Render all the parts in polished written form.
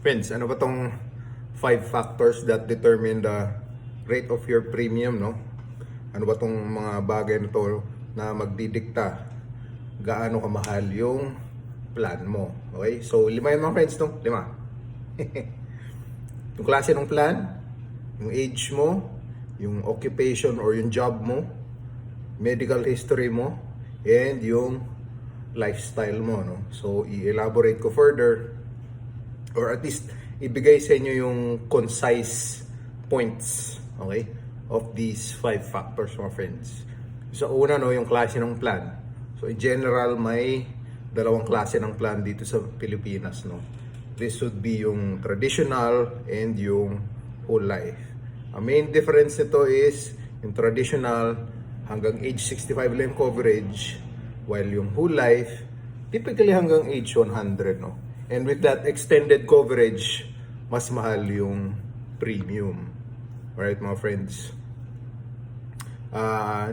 Friends, ano ba tong 5 factors that determine the rate of your premium, no? Ano ba tong mga bagay na to na magdidikta gaano kamahal yung plan mo? Okay? So, 5 yung mga friends, no? 5. Yung klase ng plan, yung age mo, yung occupation or yung job mo, medical history mo, and yung lifestyle mo, no? So, i-elaborate ko further or at least ibigay sa inyo yung concise points, okay, of these 5 factors, mga friends. So, una, no, yung klase ng plan. So, in general, may 2 klase ng plan dito sa Pilipinas, no? This would be yung traditional and yung whole life. Ang main difference nito is yung traditional hanggang age 65 lang yung coverage, while yung whole life typically hanggang age 100, no? And with that extended coverage, mas mahal yung premium. Alright, mga friends.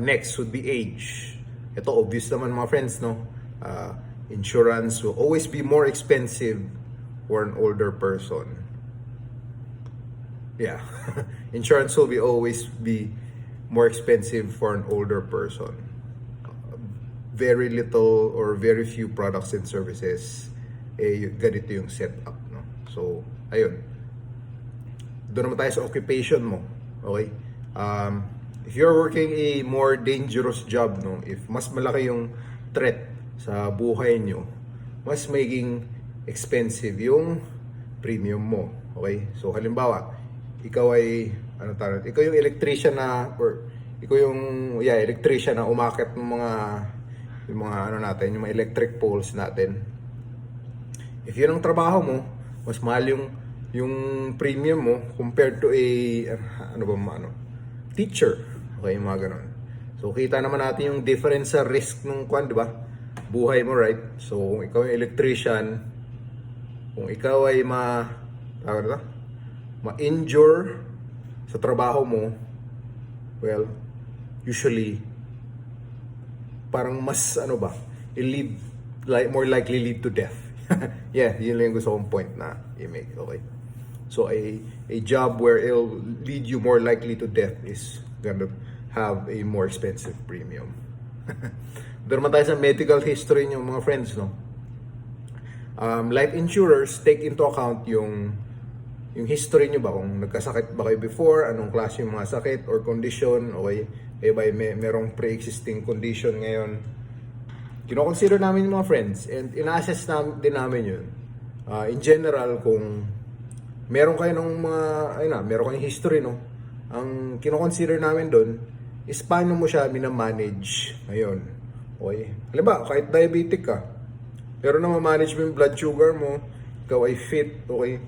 Next would be age. Ito obvious naman, mga friends, no? Insurance will always be more expensive for an older person. Yeah. Insurance will always be more expensive for an older person. Very little or very few products and services ganito yung setup, no? So, ayun. Doon naman tayo sa occupation mo. Okay? If you're working a more dangerous job, no? If mas malaki yung threat sa buhay nyo, mas magiging expensive yung premium mo. Okay? So, halimbawa, ikaw ay, ikaw yung electrician na, or ikaw yung, electrician na umakyat ng yung mga yung mga electric poles natin. If yun ang trabaho mo, mas mahal yung premium mo compared to a teacher. Okay, mga ganun. So, kita naman natin yung difference sa risk ng di ba? Buhay mo, right? So, kung ikaw yung electrician, kung ikaw ay ma-injure sa trabaho mo, well, usually, parang mas, i-lead, more likely lead to death. Yeah, yun lang yung gusto kong point na i-make. Okay? So, a job where it'll lead you more likely to death is gonna have a more expensive premium. Doon naman tayo sa medical history nyo, mga friends, no? Life insurers take into account yung history nyo ba, kung nagkasakit ba kayo before, anong klase yung mga sakit or condition, okay? Kaya ba merong pre-existing condition ngayon. Kino-consider namin yung mga friends and ina-assess din namin yun. In general, kung meron kayo ng meron kayong history, no? Ang kino-consider namin doon is paano mo siya minamanage ngayon. Okay? Halimbawa, kahit diabetic ka, pero na ma-manage mo yung blood sugar mo, ikaw ay fit, okay?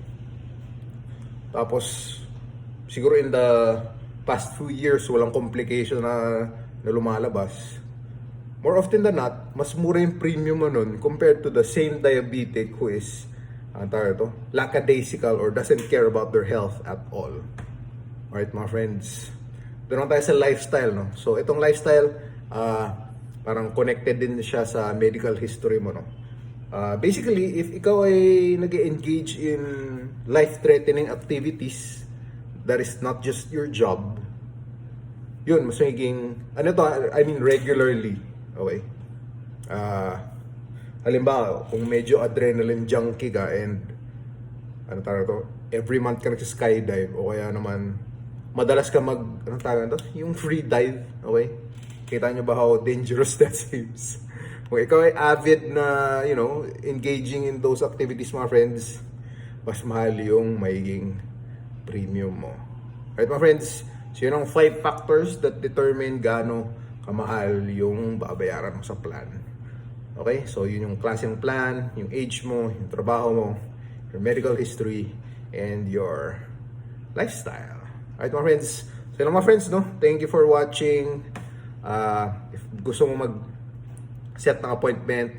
Tapos, siguro in the past few years, walang complication na lumalabas. More often than not, mas mura yung premium mo nun compared to the same diabetic who is lackadaisical or doesn't care about their health at all. Alright, mga friends. Doon tayo sa lifestyle, no? So, itong lifestyle, parang connected din siya sa medical history mo, no? Basically, if ikaw ay nag-engage in life-threatening activities that is not just your job, yun, mas magiging, regularly. Okay? Halimbawa, kung medyo adrenaline junkie ka and every month ka nagsa-skydive o kaya naman madalas ka yung free dive, okay? Kita nyo ba how dangerous that seems? Kung ikaw ay avid na, engaging in those activities, mga friends, mas mahal yung magiging premium mo. Right, mga friends? So, yun ang 5 factors that determine gaano kamahal yung babayaran mo sa plan. Okay? So, yun yung klase ng plan, yung age mo, yung trabaho mo, your medical history, and your lifestyle. Alright, mga friends? So, yun lang, mga friends, no? Thank you for watching. If gusto mo mag-set ng appointment,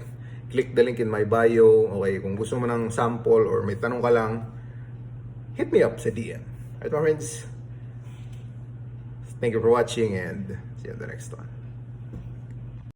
click the link in my bio. Okay? Kung gusto mo ng sample or may tanong ka lang, hit me up sa DM. Alright, mga friends? Thank you for watching and see you in the next one.